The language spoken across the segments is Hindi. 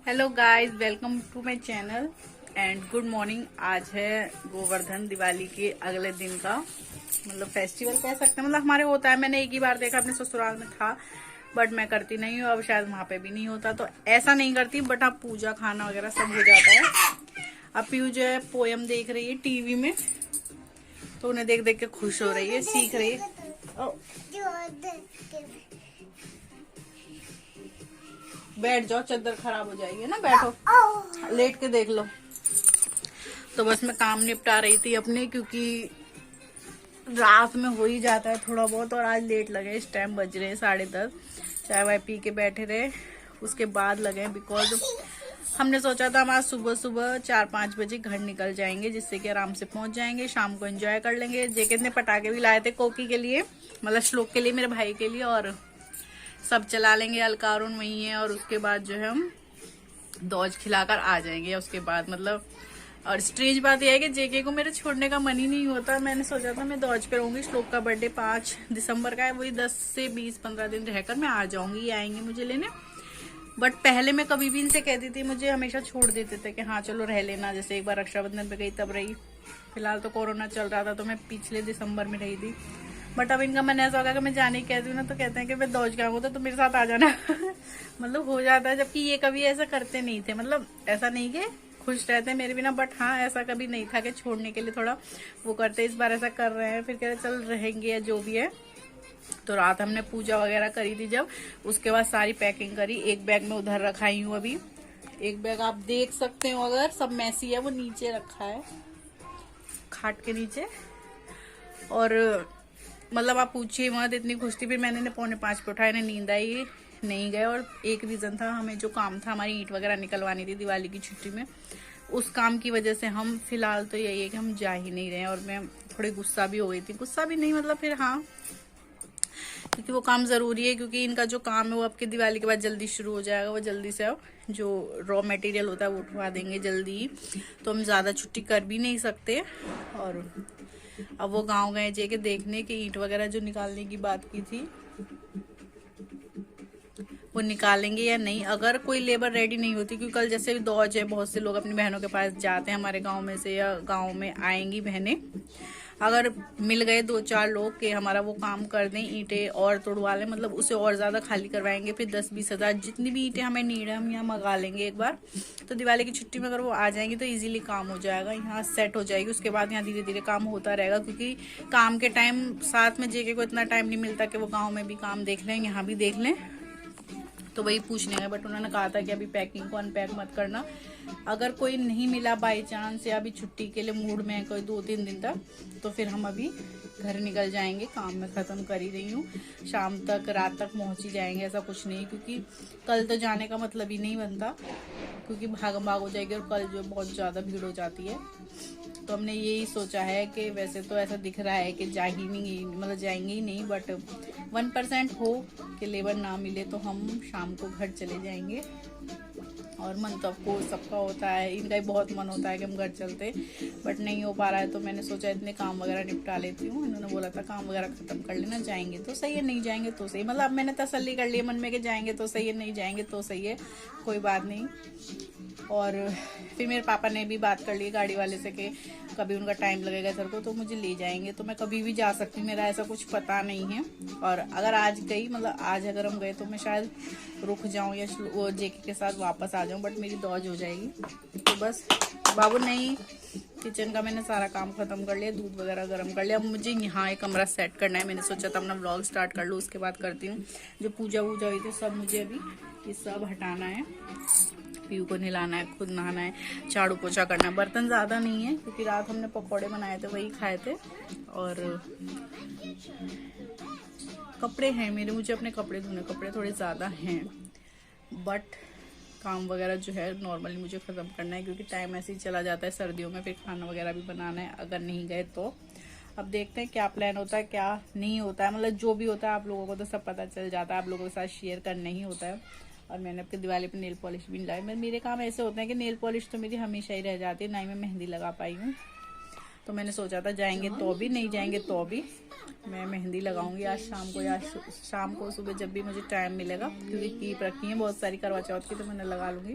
Hello guys, welcome to my channel and good morning. आज है गोवर्धन, दिवाली के अगले दिन का मतलब फेस्टिवल कह सकते हैं। मतलब हमारे होता है, मैंने एक ही बार देखा, अपने ससुराल में था बट मैं करती नहीं हूँ। अब शायद वहां पे भी नहीं होता तो ऐसा नहीं करती, बट हाँ पूजा खाना वगैरह सब हो जाता है। अब पीयू जो है पोयम देख रही है टीवी में, तो उन्हें देख देख के खुश हो रही है, सीख रही है। बैठ जाओ, चादर खराब हो जाएगी ना, बैठो, लेट के देख लो। तो बस मैं काम निपटा रही थी अपने, क्योंकि रात में हो ही जाता है थोड़ा बहुत, और आज लेट लगे। इस टाइम बज रहे हैं 10:30। चाय वाय पी के बैठे रहे, उसके बाद लगे, बिकॉज हमने सोचा था हम आज सुबह सुबह 4-5 बजे घर निकल जाएंगे, जिससे कि आराम से पहुंच जाएंगे, शाम को एंजॉय कर लेंगे। जेकेट ने पटाखे भी लाए थे कोकी के लिए, मतलब श्लोक के लिए, मेरे भाई के लिए, और सब चला लेंगे। अलकारुण वही है, और उसके बाद जो है हम दौज खिलाकर आ जाएंगे उसके बाद। मतलब और स्ट्रेंज बात यह है कि जेके को मेरे छोड़ने का मन ही नहीं होता। मैंने सोचा था मैं दौज पे रहूंगी, श्लोक का बर्थडे 5 दिसंबर का है, वही 10 से 20-15 दिन रहकर मैं आ जाऊंगी, ये आएंगे मुझे लेने। बट पहले मैं कभी भी इनसे कहती थी, मुझे हमेशा छोड़ देते थे कि हाँ चलो रह लेना। जैसे एक बार रक्षाबंधन पे गई तब रही, फिलहाल तो कोरोना चल रहा था तो मैं पिछले दिसंबर में रही थी। बट अब इनका मन ऐसा होगा कि मैं जाने की कहती हूँ ना, तो कहते हैं कि मैं दौज गया हूँ तो मेरे साथ आ जाना। मतलब हो जाता है, जबकि ये कभी ऐसा करते नहीं थे। मतलब ऐसा नहीं कि खुश रहते मेरे बिना, बट हाँ ऐसा कभी नहीं था कि छोड़ने के लिए थोड़ा वो करते। इस बार ऐसा कर रहे हैं, फिर कह रहे चल रहेंगे या जो भी है। तो रात हमने पूजा वगैरह करी थी जब, उसके बाद सारी पैकिंग करी। एक बैग में उधर रखाई हूँ अभी, एक बैग आप देख सकते हो, अगर सब मैसी है वो नीचे रखा है खाट के नीचे। और मतलब आप पूछिए मत, इतनी खुश थी। फिर मैंने 4:45 पे उठाया, नींद आई, नहीं गए। और एक रीजन था, हमें जो काम था, हमारी ईंट वगैरह निकलवानी थी दिवाली की छुट्टी में, उस काम की वजह से हम फिलहाल तो यही है कि हम जा ही नहीं रहे। और मैं थोड़ी गुस्सा भी हो गई थी, गुस्सा भी नहीं मतलब फिर हाँ, क्योंकि वो काम जरूरी है। क्योंकि इनका जो काम है वो आपके दिवाली के बाद जल्दी शुरू हो जाएगा। वो जल्दी से अब जो रॉ मटेरियल होता है वो उठवा देंगे जल्दी ही, तो हम ज्यादा छुट्टी कर भी नहीं सकते। और अब वो गांव गए जे के देखने की ईंट वगैरह जो निकालने की बात की थी वो निकालेंगे या नहीं। अगर कोई लेबर रेडी नहीं होती, क्योंकि कल जैसे दौज है, बहुत से लोग अपनी बहनों के पास जाते हैं हमारे गांव में से, या गांव में आएंगी बहनें। अगर मिल गए 2-4 लोग के हमारा वो काम कर दें, ईंटें और तोड़वा लें, मतलब उसे और ज्यादा खाली करवाएंगे। फिर 10-20 हजार जितनी भी ईंटें हमें नीड है हम यहाँ मंगा लेंगे एक बार। तो दिवाली की छुट्टी में अगर वो आ जाएंगी तो इजीली काम हो जाएगा, यहाँ सेट हो जाएगी। उसके बाद यहाँ धीरे धीरे काम होता रहेगा, क्योंकि काम के टाइम साथ में जेके को इतना टाइम नहीं मिलता कि वो गाँव में भी काम देख लें, यहाँ भी देख लें। तो वही पूछने गए, बट उन्होंने कहा था कि अभी पैकिंग को अनपैक मत करना। अगर कोई नहीं मिला बाई चांस, या अभी छुट्टी के लिए मूड में है कोई 2-3 दिन तक, तो फिर हम अभी घर निकल जाएंगे। काम में खत्म कर ही रही हूँ, शाम तक रात तक पहुंच ही जाएंगे, ऐसा कुछ नहीं। क्योंकि कल तो जाने का मतलब ही नहीं बनता, क्योंकि भागम भाग हो जाएगी, और कल जो बहुत ज्यादा भीड़ हो जाती है। तो हमने यही सोचा है कि वैसे तो ऐसा दिख रहा है कि जा ही नहीं, मतलब जाएंगे ही नहीं, बट 1% हो कि लेबर ना मिले तो हम शाम को घर चले जाएंगे। और मन तो आपको सबका होता है, इनका ही बहुत मन होता है कि हम घर चलते, बट नहीं हो पा रहा है। तो मैंने सोचा इतने काम वगैरह निपटा लेती हूँ। इन्होंने बोला था काम वगैरह खत्म कर लेना, जाएंगे तो सही है, नहीं जाएंगे तो सही। मतलब अब मैंने तसल्ली कर ली मन में कि जाएंगे तो सही है, नहीं जाएंगे तो सही है, कोई बात नहीं। और फिर मेरे पापा ने भी बात कर ली गाड़ी वाले से कि कभी उनका टाइम लगेगा सर को तो मुझे ले जाएंगे, तो मैं कभी भी जा सकती हूँ, मेरा ऐसा कुछ पता नहीं है। और अगर आज गई, मतलब आज अगर हम गए तो मैं शायद रुक जाऊँ या जेके के साथ वापस आ जाऊँ, बट मेरी दौज हो जाएगी। तो बस बाबू नहीं, किचन का मैंने सारा काम खत्म कर लिया, दूध वगैरह गर्म कर लिया। अब मुझे यहाँ एक कमरा सेट करना है, मैंने सोचा था अपना व्लॉग स्टार्ट कर लूँ, उसके बाद करती हूँ। जो पूजा वूजा हुई थी सब मुझे अभी ये सब हटाना है, पीयू को नहलाना है, खुद नहाना है, झाड़ू पोछा करना है। बर्तन ज्यादा नहीं है, क्योंकि रात हमने पकौड़े बनाए थे वही खाए थे। और कपड़े हैं मेरे, मुझे अपने कपड़े धोने, कपड़े थोड़े ज्यादा हैं, बट काम वगैरह जो है नॉर्मली मुझे खत्म करना है, क्योंकि टाइम ऐसे ही चला जाता है सर्दियों में। फिर खाना वगैरह भी बनाना है अगर नहीं गए तो। अब देखते हैं क्या प्लान होता है, क्या नहीं होता है। मतलब जो भी होता है आप लोगों को तो सब पता चल जाता है, आप लोगों के साथ शेयर करना ही होता है। और मैंने आपके दिवाली पे नेल पॉलिश भी नहीं लाई। मेरे काम ऐसे होते हैं कि नेल पॉलिश तो मेरी हमेशा ही रह जाती है, ना ही मैं मेहंदी लगा पाई हूँ। तो मैंने सोचा था जाएंगे तो भी, नहीं जाएंगे तो भी मैं मेहंदी लगाऊंगी आज शाम को, या शाम को सुबह जब भी मुझे टाइम मिलेगा, क्योंकि कीप रखी है बहुत सारी करवा चौथ की, तो मैंने लगा लूंगी।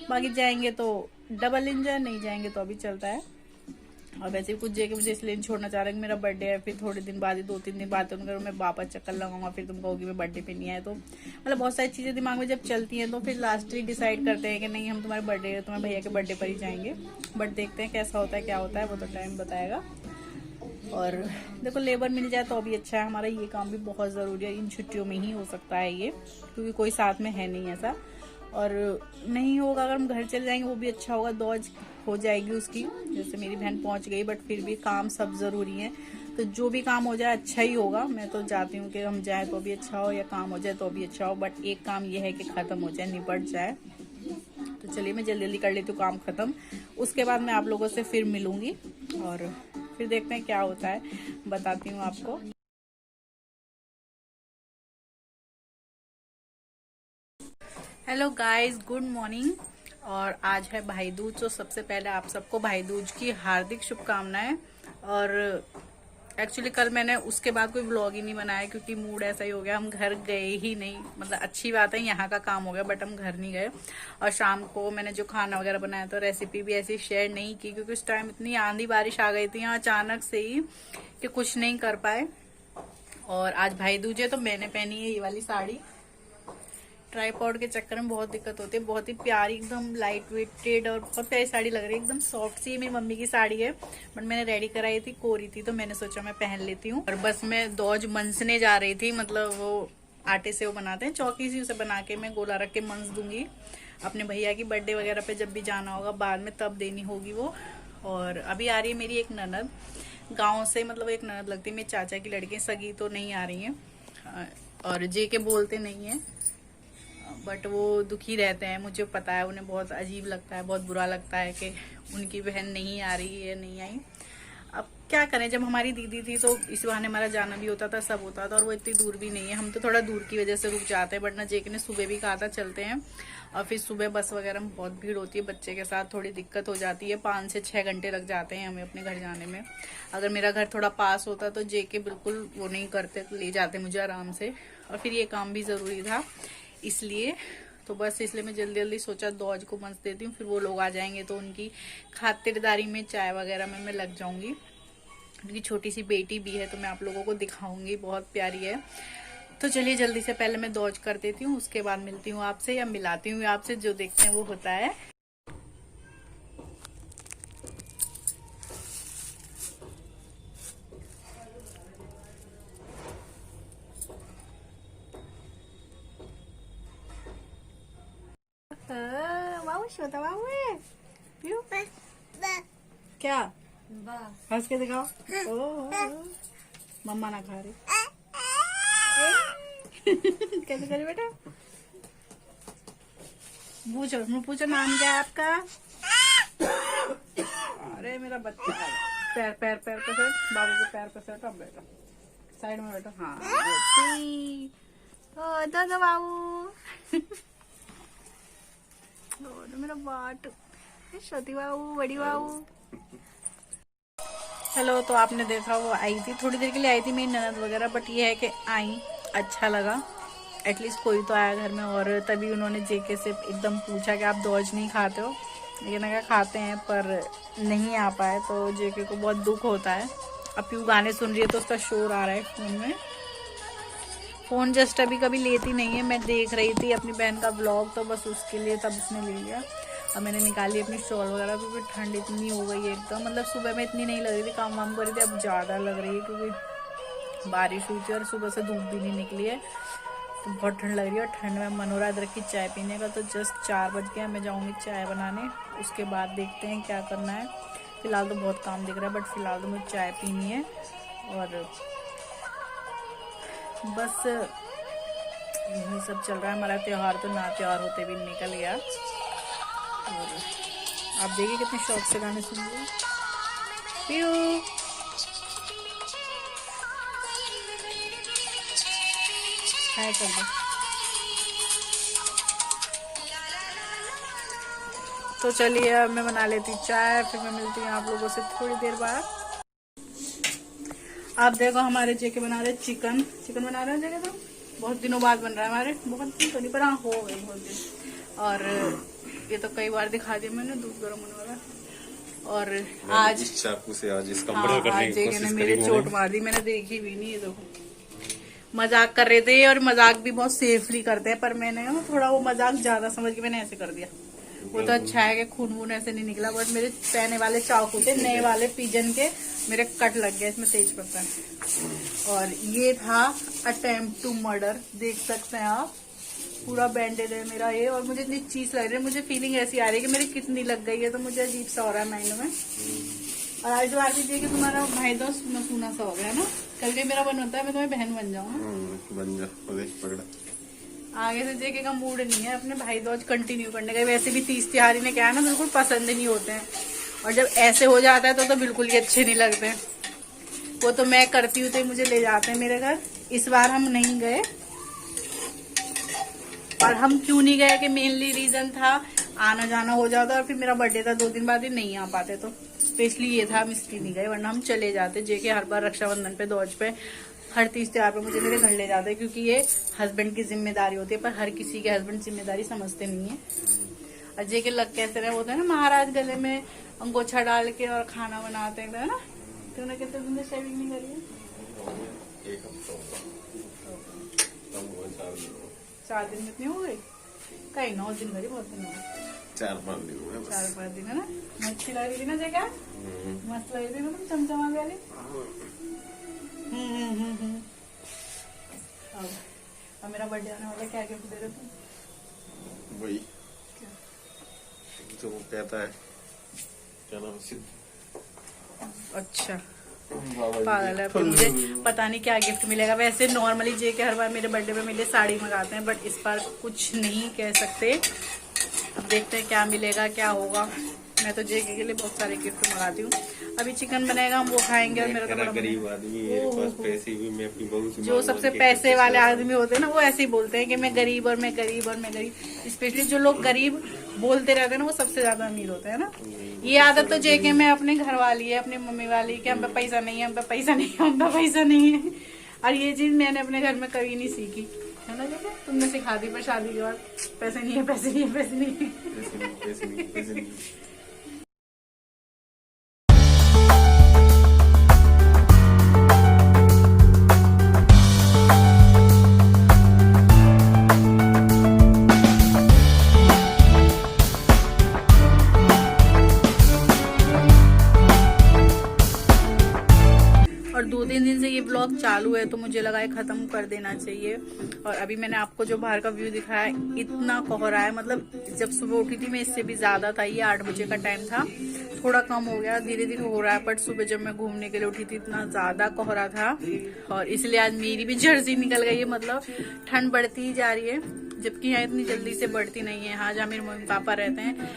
बाकी जाएंगे तो डबल इंजन, नहीं जाएंगे तो अभी चलता है। और वैसे भी कुछ जगह मुझे इसलिए नहीं छोड़ना चाह रहा कि मेरा बर्थडे है, फिर थोड़े दिन बाद ही 2-3 दिन बाद तो मैं वापस चक्कर लगाऊंगा, फिर तुम कहोगी मैं बर्थडे पे नहीं आया। तो मतलब बहुत सारी चीजें दिमाग में जब चलती हैं तो फिर लास्टली डिसाइड करते हैं कि नहीं हम तुम्हारे बर्थडे, तुम्हारे भैया के बर्थडे पर ही जाएंगे। बट देखते हैं कैसा होता है, क्या होता है, वो तो टाइम बताएगा। और देखो लेबर मिल जाए तो अभी अच्छा है, हमारा ये काम भी बहुत ज़रूरी है, इन छुट्टियों में ही हो सकता है ये, क्योंकि कोई साथ में है नहीं ऐसा। और नहीं होगा अगर हम घर चले जाएंगे वो भी अच्छा होगा, दौज हो जाएगी उसकी, जैसे मेरी बहन पहुंच गई, बट फिर भी काम सब ज़रूरी है, तो जो भी काम हो जाए अच्छा ही होगा। मैं तो चाहती हूँ कि हम जाए तो भी अच्छा हो, या काम हो जाए तो भी अच्छा हो, बट एक काम ये है कि ख़त्म हो जाए, निपट जाए। तो चलिए मैं जल्दी जल्दी कर लेती हूँ काम ख़त्म, उसके बाद मैं आप लोगों से फिर मिलूंगी और फिर देखते हैं क्या होता है, बताती हूँ आपको। Hello guys, good morning. और आज है भाई दूज, तो सबसे पहले आप सबको भाई दूज की हार्दिक शुभकामनाएं। और एक्चुअली कल मैंने उसके बाद कोई व्लॉग ही नहीं बनाया, क्योंकि मूड ऐसा ही हो गया, हम घर गए ही नहीं। मतलब अच्छी बात है यहाँ का काम हो गया, बट हम घर नहीं गए। और शाम को मैंने जो खाना वगैरह बनाया तो रेसिपी भी ऐसी शेयर नहीं की, क्योंकि उस टाइम इतनी आंधी बारिश आ गई थी यहाँ अचानक से ही कि कुछ नहीं कर पाए। और आज भाई दूज है तो मैंने पहनी है ये वाली साड़ी। ट्राईपॉड के चक्कर में बहुत दिक्कत होती है। बहुत ही प्यारी, एकदम लाइट वेटेड और बहुत प्यारी साड़ी लग रही है, एकदम सॉफ्ट सी। मेरी मम्मी की साड़ी है, बट मैंने रेडी कराई थी, कोरी थी, तो मैंने सोचा मैं पहन लेती हूँ। और बस मैं दौज मनसने जा रही थी, मतलब वो आटे से वो बनाते हैं चौकी सी, उसे बना के मैं गोला रख के मनस दूंगी। अपने भैया की बर्थडे वगैरह पे जब भी जाना होगा बाद में, तब देनी होगी वो। और अभी आ रही है मेरी एक ननद गाँव से, मतलब एक ननद लगती है मेरे चाचा की लड़की, सगी तो नहीं आ रही है। और जे के बोलते नहीं है, बट वो दुखी रहते हैं, मुझे पता है। उन्हें बहुत अजीब लगता है, बहुत बुरा लगता है कि उनकी बहन नहीं आ रही है, नहीं आई। अब क्या करें, जब हमारी दीदी थी तो इस बहाने हमारा जाना भी होता था, सब होता था, और वो इतनी दूर भी नहीं है। हम तो थोड़ा दूर की वजह से रुक जाते हैं, बट ना जेके ने सुबह भी कहा था चलते हैं। और फिर सुबह बस वगैरह में बहुत भीड़ होती है, बच्चे के साथ थोड़ी दिक्कत हो जाती है, 5 से 6 घंटे लग जाते हैं हमें अपने घर जाने में। अगर मेरा घर थोड़ा पास होता तो जेके बिल्कुल वो नहीं करते, ले जाते मुझे आराम से। और फिर ये काम भी ज़रूरी था, इसलिए तो बस इसलिए मैं जल्दी जल्दी सोचा दौज को मंस देती हूँ, फिर वो लोग आ जाएंगे तो उनकी खातिरदारी में, चाय वगैरह में मैं लग जाऊंगी। उनकी छोटी सी बेटी भी है तो मैं आप लोगों को दिखाऊंगी, बहुत प्यारी है। तो चलिए जल्दी से पहले मैं दौज कर देती हूँ, उसके बाद मिलती हूँ आपसे, या मिलाती हूँ आपसे, जो देखते हैं वो होता है। वाऊ छोटा वाऊ है क्या, हंस के दिखाओ। मम्मा ना खा रही। कैसे करे बेटा, पूछो नाम क्या है आपका। अरे मेरा बच्चा, पैर पैर पैर पे सेट, बाबू के पैर पे सेट। अब बेटा साइड में बैठो। हाँ दो बाबू। मेरा बाट, छोटी बाबू, बड़ी बाबू। हेलो, तो आपने देखा वो आई थी, थोड़ी देर के लिए आई थी मेरी ननद वगैरह, बट ये है कि आई, अच्छा लगा, एटलीस्ट कोई तो आया घर में। और तभी उन्होंने जेके से एकदम पूछा कि आप दौज नहीं खाते हो, लेकिन अगर खाते हैं पर नहीं आ पाए, तो जेके को बहुत दुख होता है। अब प्यू गाने सुन रही है तो उसका शोर आ रहा है फोन में। फोन जस्ट अभी कभी लेती नहीं है, मैं देख रही थी अपनी बहन का ब्लॉग, तो बस उसके लिए तब उसने ले लिया। और मैंने निकाली अपनी शॉल वगैरह, क्योंकि ठंड इतनी हो गई है एकदम, मतलब सुबह में इतनी नहीं लग रही थी, काम वाम कर रही थी, अब ज़्यादा लग रही है क्योंकि बारिश हुई थी और सुबह से धूप भी नहीं निकली है, तो बहुत ठंड लग रही है। और ठंड में मन हो रहा है अदरक की चाय पीने का। तो जस्ट 4 बज गया, मैं जाऊँगी चाय बनाने, उसके बाद देखते हैं क्या करना है। फिलहाल तो बहुत काम दिख रहा है, बट फिलहाल तो मुझे चाय पीनी है। और बस यही सब चल रहा है हमारा त्यौहार, तो ना त्यौहार होते भी निकल गया। और आप देखिए कितने शौक से गाने सुन रहे हैं। हाय कर दो। तो चलिए अब मैं बना लेती चाय, फिर मैं मिलती हूँ आप लोगों से थोड़ी देर बाद। आप देखो हमारे जेके बना रहे चिकन बना रहे हैं जेके, तो बहुत दिनों बाद बन रहा है हमारे, बहुत दिन तो नहीं पर हाँ हो गए बहुत दिन। और ये तो कई बार दिखा दिया मैंने, दूध गर्म होने वाला। और आज चाकू से आज इसका आज जेके ने मेरे चोट मार दी, मैंने देखी भी नहीं। ये देखो मजाक कर रहे थे, और मजाक भी बहुत सेफली करते हैं, पर मैंने थोड़ा वो मजाक ज्यादा समझ के मैंने ऐसे कर दिया। वो तो अच्छा है कि खून वून ऐसे नहीं निकला, बट मेरे पहने वाले चाकू थे नए वाले पिजन के, मेरे कट लग गया, इसमें तेज पत्ता है। और ये था अटेम्प्ट टू मर्डर, देख सकते हैं आप, पूरा बैंडेड है मेरा ये। और मुझे इतनी चीज लग रही है, मुझे फीलिंग ऐसी आ रही है कि मेरी कितनी लग गई है, तो मुझे अजीब सा हो रहा है माइंड में। और आज बार भी कि तुम्हारा भाई दोस्त सूना सा हो गया ना, कल के मेरा मन होता है मैं तुम्हें बहन बन जाऊँ, बन जा। आगे से जेके का मूड नहीं है अपने भाई दोस्त कंटिन्यू करने का। वैसे भी 30 त्योहारी ने क्या है ना, बिल्कुल पसंद नहीं होते हैं, और जब ऐसे हो जाता है तो बिल्कुल ही अच्छे नहीं लगते हैं। वो तो मैं करती हूँ तो मुझे ले जाते हैं मेरे घर। इस बार हम नहीं गए, और हम क्यों नहीं गए कि मेनली रीजन था आना जाना हो जाता, और फिर मेरा बर्थडे था 2 दिन बाद ही नहीं आ पाते, तो स्पेशली ये था हम इसलिए नहीं गए, वरना हम चले जाते। जेके हर बार रक्षाबंधन पे, दौज पे, हर 30 त्योहार पे मुझे मेरे घर ले जाते हैं, क्योंकि ये हस्बैंड की जिम्मेदारी होती है, पर हर किसी के हस्बैंड जिम्मेदारी समझते नहीं है। और जेके लग कैसे रहे होते हैं ना महाराज गले में अंगोछा डाल के और खाना बनाते हैं ना। तूने कितने दिन से शेविंग नहीं करी है? 4 दिन कितनी हो गई? कहीं 9 दिन करी, बहुत दिन हो गए। 4-5 दिन हुए बस। 4-5 दिन है ना। मच्छी लग रही थी ना जगह, मस्त लग रही थी मतलब चमचमा वाली। अब मेरा बर्थडे आने वाला, क्या गिफ्ट दे रहे तुम? वही जो वो कहता है, क्या नाम है? अच्छा पागल है, फिर मुझे पता नहीं क्या गिफ्ट मिलेगा। वैसे नॉर्मली जे के हर बार मेरे बर्थडे पे मेरे साड़ी मंगाते हैं, बट इस बार कुछ नहीं कह सकते। अब देखते हैं क्या मिलेगा क्या होगा। मैं तो जेके के लिए बहुत सारे गिफ्ट मंगाती हूँ। अभी चिकन बनेगा, हम वो खाएंगे। और मेरा तो गरीब आदमी, मेरे पास पैसे भी, मैं अपनी बहू से जो सबसे पैसे वाले आदमी होते हैं ना, वो ऐसे ही बोलते हैं कि मैं गरीब और मैं गरीब और मैं गरीब। स्पेशली जो लोग गरीब बोलते रहते हैं ना, वो सबसे ज्यादा अमीर होते हैं ना। ये आदत तो जेके में अपने घर वाली है, अपनी मम्मी वाली, कि हम पे पैसा नहीं है, हम पे पैसा नहीं है, हम पे पैसा नहीं है। और ये चीज मैंने अपने घर में कभी नहीं सीखी है ना जेके, तुमने सिखा दी पर शादी के बाद पैसे नहीं है, पैसे नहीं है, पैसे नहीं है, पैसे नहीं। और 2-3 दिन से ये ब्लॉग चालू है, तो मुझे लगा है खत्म कर देना चाहिए। और अभी मैंने आपको जो बाहर का व्यू दिखाया, इतना कोहरा है, मतलब जब सुबह उठी थी मैं इससे भी ज्यादा था। ये 8 बजे का टाइम था, थोड़ा कम हो गया, धीरे धीरे हो रहा है। बट सुबह जब मैं घूमने के लिए उठी थी इतना ज्यादा कोहरा था, और इसलिए आज मेरी भी जर्सी निकल गई है। मतलब ठंड बढ़ती ही जा रही है, जबकि यहाँ इतनी जल्दी से बढ़ती नहीं है। यहाँ जहाँ मेरे मम्मी पापा रहते हैं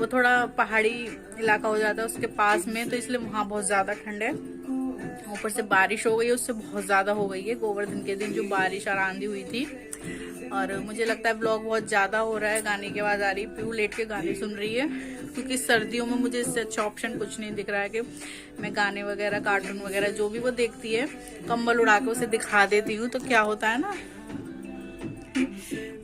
वो थोड़ा पहाड़ी इलाका हो जाता है उसके पास में, तो इसलिए वहाँ बहुत ज्यादा ठंड है। ऊपर से बारिश हो गई है, उससे बहुत ज्यादा हो गई है। गोवर्धन के दिन जो बारिश और आंधी हुई थी। और मुझे लगता है ब्लॉग बहुत ज्यादा हो रहा है, गाने की आवाज आ रही है, प्यू लेट के गाने सुन रही है, क्योंकि सर्दियों में मुझे इससे अच्छा ऑप्शन कुछ नहीं दिख रहा है कि मैं गाने वगैरह, कार्टून वगैरह जो भी वो देखती है, कंबल उड़ा के उसे दिखा देती हूँ। तो क्या होता है ना,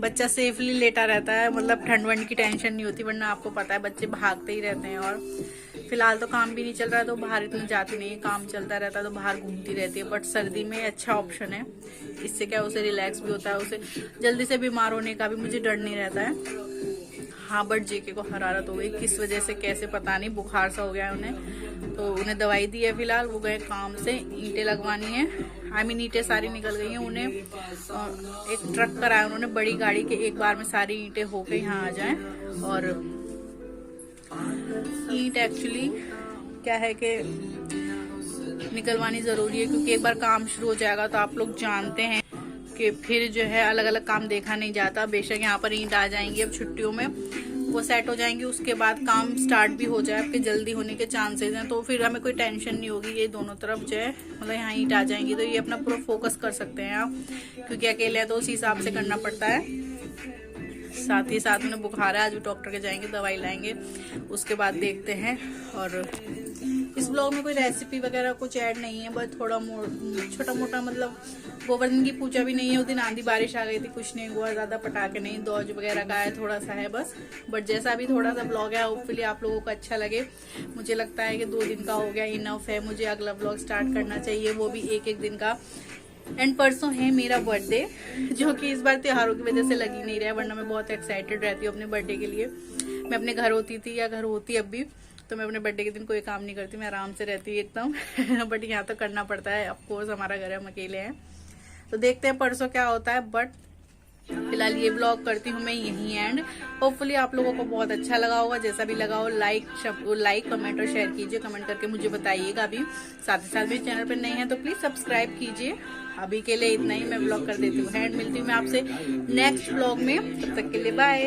बच्चा सेफली लेटा रहता है, मतलब ठंड वंड की टेंशन नहीं होती। वरना आपको पता है बच्चे भागते ही रहते हैं। और फिलहाल तो काम भी नहीं चल रहा है, तो बाहर इतनी जाती नहीं है, काम चलता रहता है तो बाहर घूमती रहती है। बट सर्दी में अच्छा ऑप्शन है, इससे क्या उसे रिलैक्स भी होता है, उसे जल्दी से बीमार होने का भी मुझे डर नहीं रहता है। हाँ बट जेके को हरारत हो गई, किस वजह से कैसे पता नहीं, बुखार सा हो गया है उन्हें, तो उन्हें दवाई दी है। फिलहाल वो गए काम से, ईंटें लगवानी है, ईंटें सारी निकल गई हैं। उन्हें एक ट्रक कराया उन्होंने, बड़ी गाड़ी के, एक बार में सारी ईंटें होकर यहाँ आ जाएं। और ईंट एक्चुअली क्या है कि निकलवानी जरूरी है, क्योंकि एक बार काम शुरू हो जाएगा तो आप लोग जानते हैं कि फिर जो है अलग अलग काम देखा नहीं जाता। बेशक यहाँ पर ईंट आ जाएंगी अब छुट्टियों में, वो सेट हो जाएंगी, उसके बाद काम स्टार्ट भी हो जाए, आपके जल्दी होने के चांसेस हैं, तो फिर हमें कोई टेंशन नहीं होगी। ये दोनों तरफ जो है मतलब यहाँ ईंट आ जाएंगी तो ये अपना पूरा फोकस कर सकते हैं आप, क्योंकि अकेले तो उसी हिसाब से करना पड़ता है। साथ ही साथ उन्हें बुखार है, आज भी डॉक्टर के जाएंगे, दवाई लाएंगे, उसके बाद देखते हैं। और इस ब्लॉग में कोई रेसिपी वगैरह कुछ ऐड नहीं है, बस थोड़ा छोटा मोटा, मतलब गोवर्धन की पूजा भी नहीं है, उस दिन आंधी बारिश आ गई थी, कुछ नहीं हुआ, ज्यादा पटाखे नहीं, दौज वगैरह का है, थोड़ा सा है बस। बट जैसा भी थोड़ा सा ब्लॉग है, होपफुली आप लोगों को अच्छा लगे। मुझे लगता है कि 2 दिन का हो गया इनफ है, मुझे अगला ब्लॉग स्टार्ट करना चाहिए, वो भी एक दिन का। एंड परसों है मेरा बर्थडे, जो कि इस बार त्योहारों की वजह से लग ही नहीं रहा है, वरना मैं बहुत एक्साइटेड रहती हूँ अपने बर्थडे के लिए। मैं अपने घर होती थी या घर होती अब भी, तो मैं अपने बर्थडे के दिन कोई काम नहीं करती, मैं आराम से रहती हूँ एकदम। बट यहाँ तो करना पड़ता है, ऑफ कोर्स हमारा घर है, हम अकेले हैं। तो देखते हैं परसों क्या होता है। बट फिलहाल ये ब्लॉग करती हूँ मैं यहीं एंड। होपफुली आप लोगों को बहुत अच्छा लगा होगा, जैसा भी लगा हो लाइक कमेंट और शेयर कीजिए, कमेंट करके मुझे बताइएगा भी। साथ ही साथ मेरे चैनल पर नए हैं तो प्लीज सब्सक्राइब कीजिए। अभी के लिए इतना ही, मैं ब्लॉग कर देती हूँ एंड मिलती हूँ मैं आपसे नेक्स्ट ब्लॉग में, तब तक के लिए बाय।